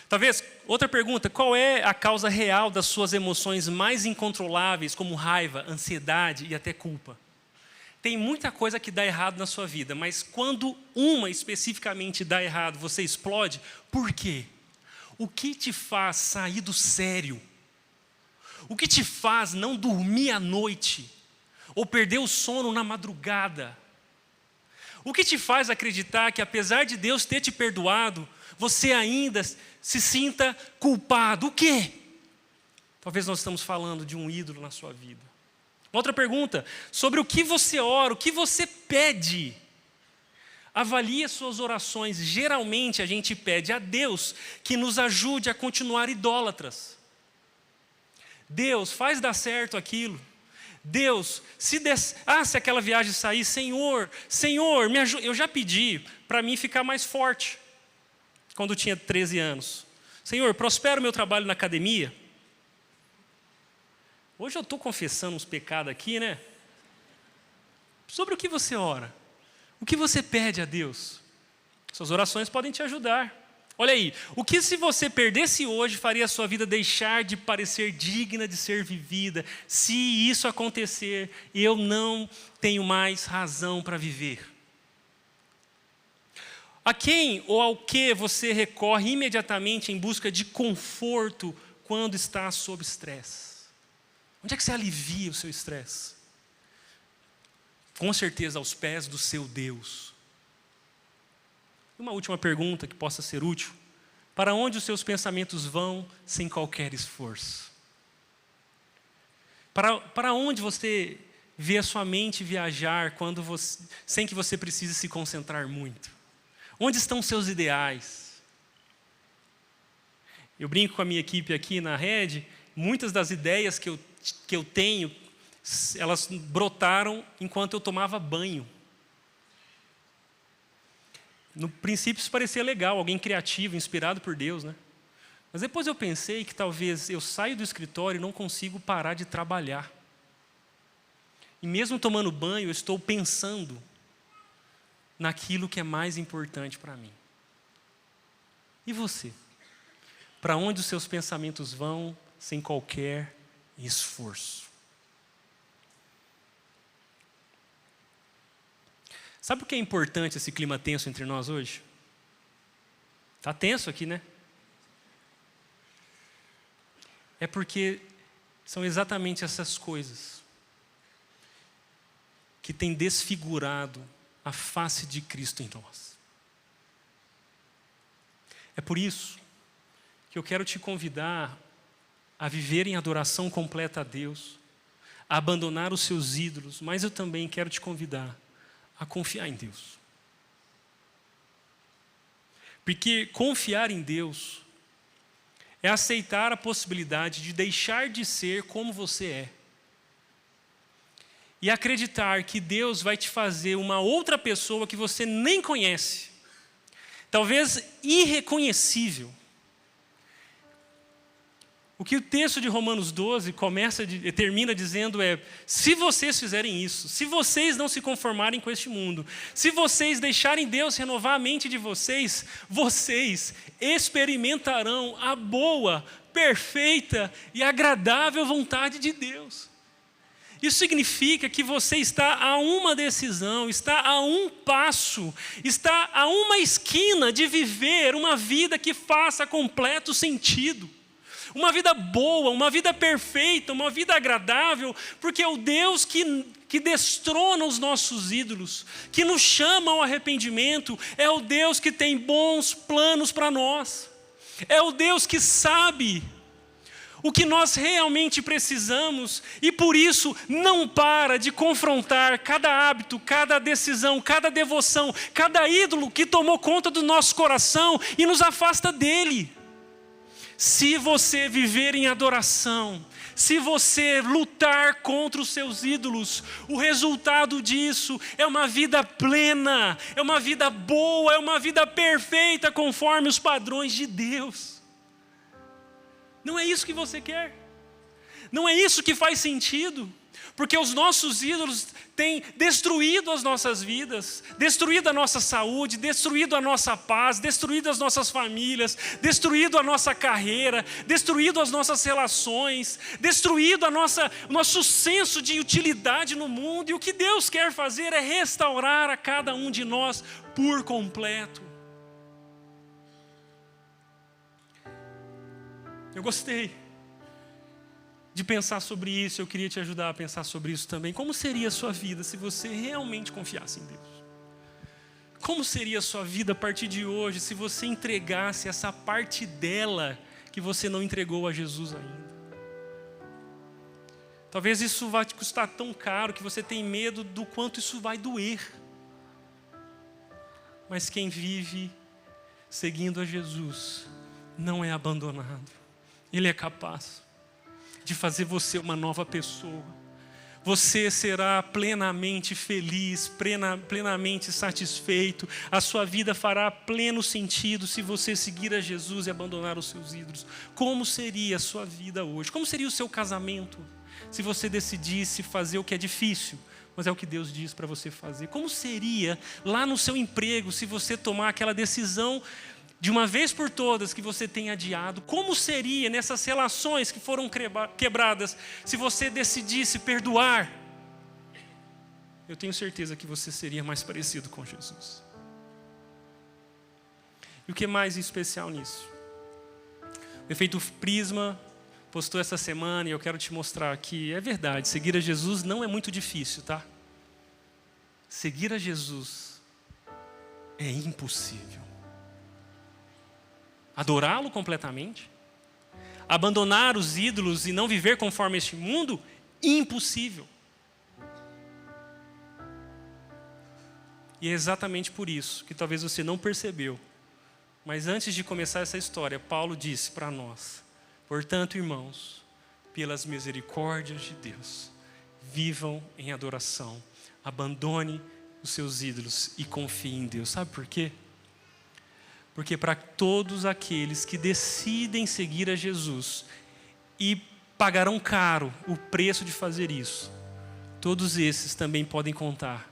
Talvez, outra pergunta: qual é a causa real das suas emoções mais incontroláveis, como raiva, ansiedade e até culpa? Tem muita coisa que dá errado na sua vida, mas quando uma especificamente dá errado, você explode. Por quê? O que te faz sair do sério? O que te faz não dormir à noite? Ou perder o sono na madrugada? O que te faz acreditar que, apesar de Deus ter te perdoado, você ainda se sinta culpado? O quê? Talvez nós estamos falando de um ídolo na sua vida. Outra pergunta: sobre o que você ora, o que você pede? Avalie as suas orações. Geralmente a gente pede a Deus que nos ajude a continuar idólatras. Deus, faz dar certo aquilo. Deus, se aquela viagem sair, Senhor, me ajuda. Eu já pedi para mim ficar mais forte, quando eu tinha 13 anos. Senhor, prospera o meu trabalho na academia. Hoje eu estou confessando uns pecados aqui, né? Sobre o que você ora? O que você pede a Deus? Suas orações podem te ajudar. Olha aí, o que se você perdesse hoje faria a sua vida deixar de parecer digna de ser vivida? Se isso acontecer, eu não tenho mais razão para viver. A quem ou ao que você recorre imediatamente em busca de conforto quando está sob estresse? Onde é que você alivia o seu estresse? Com certeza aos pés do seu Deus. Uma última pergunta que possa ser útil: para onde os seus pensamentos vão sem qualquer esforço? Para onde você vê a sua mente viajar sem que você precise se concentrar muito? Onde estão os seus ideais? Eu brinco com a minha equipe aqui na Rede, muitas das ideias que eu tenho, elas brotaram enquanto eu tomava banho. No princípio isso parecia legal, alguém criativo, inspirado por Deus, né? Mas depois eu pensei que talvez eu saio do escritório e não consigo parar de trabalhar. E mesmo tomando banho, eu estou pensando naquilo que é mais importante para mim. E você? Para onde os seus pensamentos vão sem qualquer esforço? Sabe por que é importante esse clima tenso entre nós hoje? Está tenso aqui, né? É porque são exatamente essas coisas que têm desfigurado a face de Cristo em nós. É por isso que eu quero te convidar a viver em adoração completa a Deus, a abandonar os seus ídolos, mas eu também quero te convidar a confiar em Deus. Porque confiar em Deus é aceitar a possibilidade de deixar de ser como você é. E acreditar que Deus vai te fazer uma outra pessoa que você nem conhece. Talvez irreconhecível. O que o texto de Romanos 12 termina dizendo é: se vocês fizerem isso, se vocês não se conformarem com este mundo, se vocês deixarem Deus renovar a mente de vocês, vocês experimentarão a boa, perfeita e agradável vontade de Deus. Isso significa que você está a uma decisão, está a um passo, está a uma esquina de viver uma vida que faça completo sentido. uma vida boa, uma vida perfeita, uma vida agradável, porque é o Deus que destrona os nossos ídolos, que nos chama ao arrependimento, é o Deus que tem bons planos para nós, é o Deus que sabe o que nós realmente precisamos e por isso não para de confrontar cada hábito, cada decisão, cada devoção, cada ídolo que tomou conta do nosso coração e nos afasta dele. Se você viver em adoração, se você lutar contra os seus ídolos, o resultado disso é uma vida plena, é uma vida boa, é uma vida perfeita conforme os padrões de Deus. Não é isso que você quer? Não é isso que faz sentido? Porque os nossos ídolos têm destruído as nossas vidas, destruído a nossa saúde, destruído a nossa paz, destruído as nossas famílias, destruído a nossa carreira, destruído as nossas relações, destruído o nosso senso de utilidade no mundo. E o que Deus quer fazer é restaurar a cada um de nós por completo. Eu gostei de pensar sobre isso, eu queria te ajudar a pensar sobre isso também. Como seria a sua vida se você realmente confiasse em Deus? Como seria a sua vida a partir de hoje se você entregasse essa parte dela que você não entregou a Jesus ainda? Talvez isso vá te custar tão caro que você tem medo do quanto isso vai doer. Mas quem vive seguindo a Jesus não é abandonado. Ele é capaz de fazer você uma nova pessoa. Você será plenamente feliz, plenamente satisfeito. A sua vida fará pleno sentido se você seguir a Jesus e abandonar os seus ídolos. Como seria a sua vida hoje? Como seria o seu casamento se você decidisse fazer o que é difícil, mas é o que Deus diz para você fazer? Como seria lá no seu emprego se você tomar aquela decisão de uma vez por todas que você tem adiado? Como seria nessas relações que foram quebradas se você decidisse perdoar? Eu tenho certeza que você seria mais parecido com Jesus. E o que é mais especial nisso? O Efeito Prisma postou essa semana e eu quero te mostrar que é verdade, seguir a Jesus não é muito difícil, tá? Seguir a Jesus é impossível. Adorá-lo completamente, abandonar os ídolos e não viver conforme este mundo, impossível. E é exatamente por isso que talvez você não percebeu, mas antes de começar essa história, Paulo disse para nós: portanto, irmãos, pelas misericórdias de Deus, vivam em adoração, abandone os seus ídolos e confie em Deus. Sabe por quê? Porque para todos aqueles que decidem seguir a Jesus e pagarão caro o preço de fazer isso, todos esses também podem contar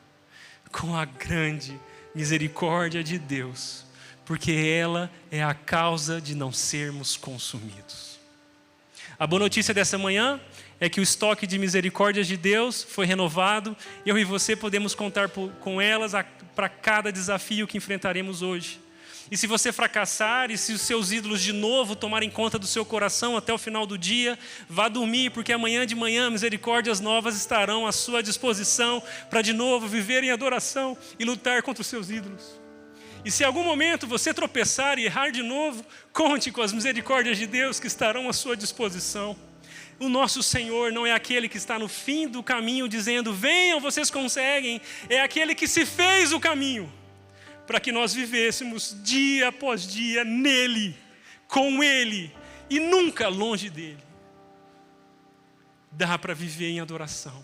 com a grande misericórdia de Deus, porque ela é a causa de não sermos consumidos. A boa notícia dessa manhã é que o estoque de misericórdias de Deus foi renovado. Eu e você podemos contar com elas para cada desafio que enfrentaremos hoje. E se você fracassar, e se os seus ídolos de novo tomarem conta do seu coração até o final do dia, vá dormir, porque amanhã de manhã misericórdias novas estarão à sua disposição para de novo viver em adoração e lutar contra os seus ídolos. E se em algum momento você tropeçar e errar de novo, conte com as misericórdias de Deus que estarão à sua disposição. O nosso Senhor não é aquele que está no fim do caminho dizendo: venham, vocês conseguem. É aquele que se fez o caminho para que nós vivêssemos dia após dia nele, com ele e nunca longe dele. Dá para viver em adoração,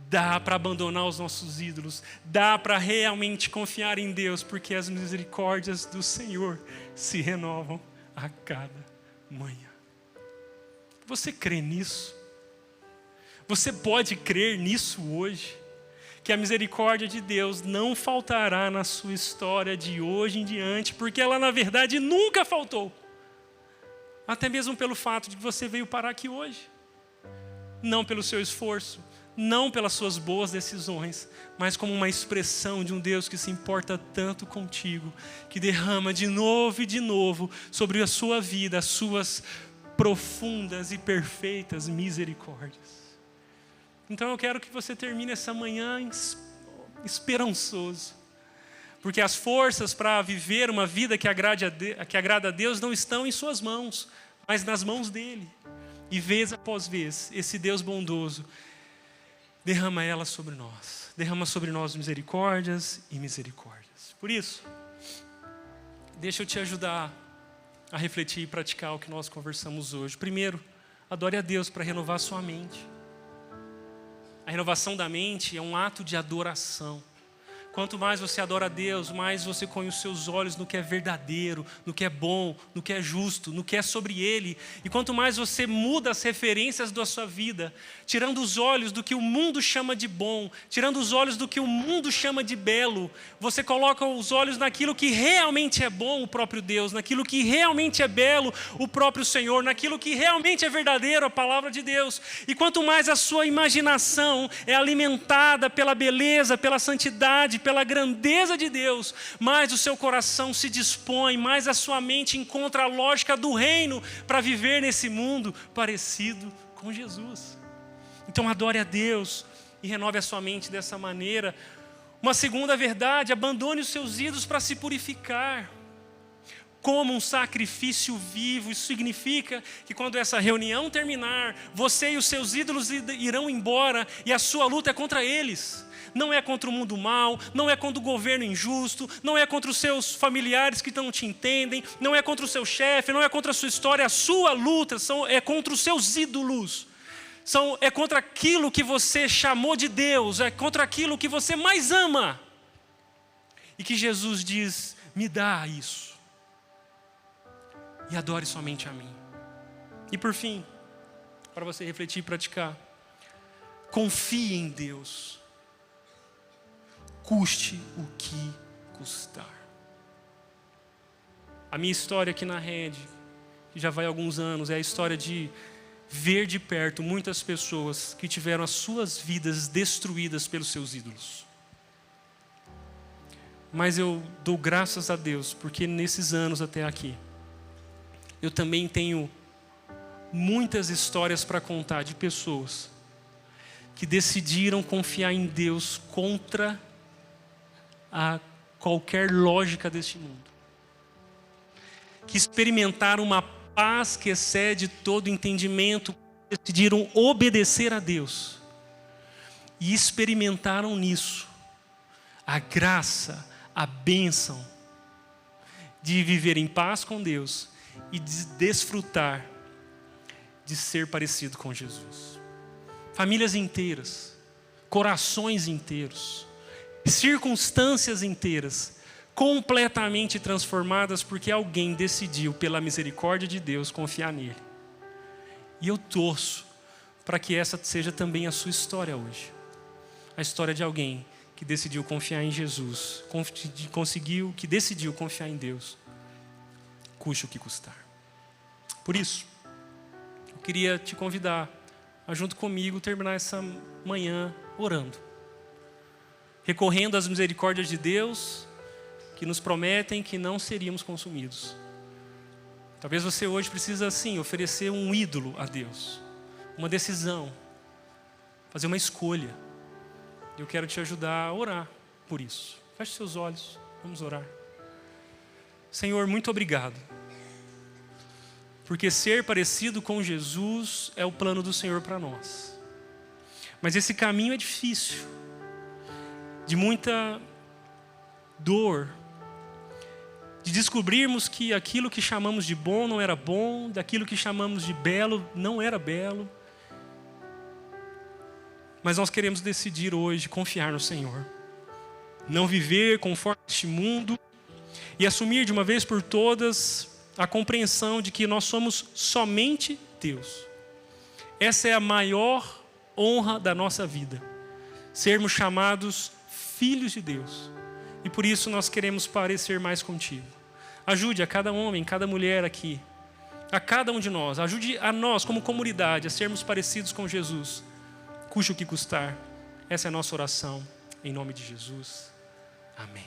dá para abandonar os nossos ídolos, dá para realmente confiar em Deus, porque as misericórdias do Senhor se renovam a cada manhã. Você crê nisso? Você pode crer nisso hoje? Que a misericórdia de Deus não faltará na sua história de hoje em diante, porque ela na verdade nunca faltou. Até mesmo pelo fato de que você veio parar aqui hoje. Não pelo seu esforço, não pelas suas boas decisões, mas como uma expressão de um Deus que se importa tanto contigo, que derrama de novo e de novo sobre a sua vida as suas profundas e perfeitas misericórdias. Então eu quero que você termine essa manhã esperançoso, porque as forças para viver uma vida que agrada a Deus não estão em suas mãos, mas nas mãos dele. E vez após vez, esse Deus bondoso derrama ela sobre nós. Derrama sobre nós misericórdias e misericórdias. Por isso, deixa eu te ajudar a refletir e praticar o que nós conversamos hoje. Primeiro, adore a Deus para renovar a sua mente. A renovação da mente é um ato de adoração. Quanto mais você adora a Deus, mais você põe os seus olhos no que é verdadeiro, no que é bom, no que é justo, no que é sobre Ele. E quanto mais você muda as referências da sua vida, tirando os olhos do que o mundo chama de bom, tirando os olhos do que o mundo chama de belo, você coloca os olhos naquilo que realmente é bom, o próprio Deus, naquilo que realmente é belo, o próprio Senhor, naquilo que realmente é verdadeiro, a palavra de Deus. E quanto mais a sua imaginação é alimentada pela beleza, pela santidade, pela grandeza de Deus, mais o seu coração se dispõe, mais a sua mente encontra a lógica do reino para viver nesse mundo parecido com Jesus. Então adore a Deus e renove a sua mente dessa maneira. Uma segunda verdade, abandone os seus ídolos para se purificar como um sacrifício vivo. Isso significa que quando essa reunião terminar, você e os seus ídolos irão embora e a sua luta é contra eles. Não é contra o mundo mau, não é contra o governo injusto, não é contra os seus familiares que não te entendem, não é contra o seu chefe, não é contra a sua história. A sua luta é contra os seus ídolos. É contra aquilo que você chamou de Deus, é contra aquilo que você mais ama. E que Jesus diz, me dá isso. E adore somente a mim. E por fim, para você refletir e praticar, confie em Deus. Custe o que custar. A minha história aqui na Rede, que já vai há alguns anos, é a história de ver de perto muitas pessoas que tiveram as suas vidas destruídas pelos seus ídolos. Mas eu dou graças a Deus, porque nesses anos até aqui, eu também tenho muitas histórias para contar de pessoas que decidiram confiar em Deus contra a qualquer lógica deste mundo, que experimentaram uma paz que excede todo entendimento, decidiram obedecer a Deus e experimentaram nisso a graça, a bênção de viver em paz com Deus e de desfrutar de ser parecido com Jesus. Famílias inteiras, corações inteiros, circunstâncias inteiras, completamente transformadas porque alguém decidiu, pela misericórdia de Deus, confiar nele. E eu torço para que essa seja também a sua história hoje. A história de alguém que decidiu confiar em Jesus, que decidiu confiar em Deus, custe o que custar. Por isso, eu queria te convidar a, junto comigo, terminar essa manhã orando, recorrendo às misericórdias de Deus, que nos prometem que não seríamos consumidos. Talvez você hoje precisa, sim, oferecer um ídolo a Deus, uma decisão, fazer uma escolha. Eu quero te ajudar a orar por isso. Feche seus olhos, vamos orar. Senhor, muito obrigado, porque ser parecido com Jesus é o plano do Senhor para nós. Mas esse caminho é difícil, de muita dor, de descobrirmos que aquilo que chamamos de bom não era bom, daquilo que chamamos de belo não era belo. Mas nós queremos decidir hoje confiar no Senhor, não viver conforme este mundo e assumir de uma vez por todas a compreensão de que nós somos somente Deus. Essa é a maior honra da nossa vida, sermos chamados filhos de Deus. E por isso nós queremos parecer mais contigo. Ajude a cada homem, cada mulher aqui, a cada um de nós, ajude a nós como comunidade a sermos parecidos com Jesus, custe o que custar. Essa é a nossa oração, em nome de Jesus. Amém.